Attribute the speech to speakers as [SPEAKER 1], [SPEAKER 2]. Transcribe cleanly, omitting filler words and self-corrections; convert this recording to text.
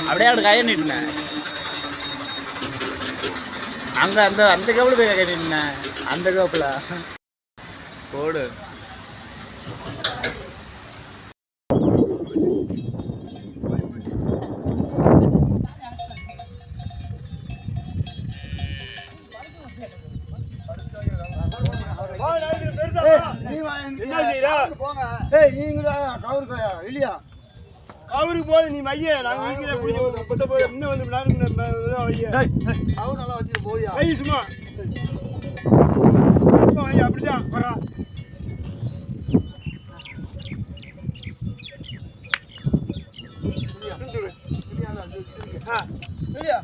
[SPEAKER 1] அப்படியே அவரு கையை நீட்டினேன் அங்கே அந்த அந்த கவுல போய் கை நீட்டினேன் அந்த கவுப்பில் போடு
[SPEAKER 2] இல்லையா
[SPEAKER 3] கவருக்கு போது நீ மைய நாங்க இன்னும் வந்து
[SPEAKER 2] அவர் நல்லா வச்சுட்டு போயா
[SPEAKER 3] கை சும்மா அப்படிதான் வரா இல்லையா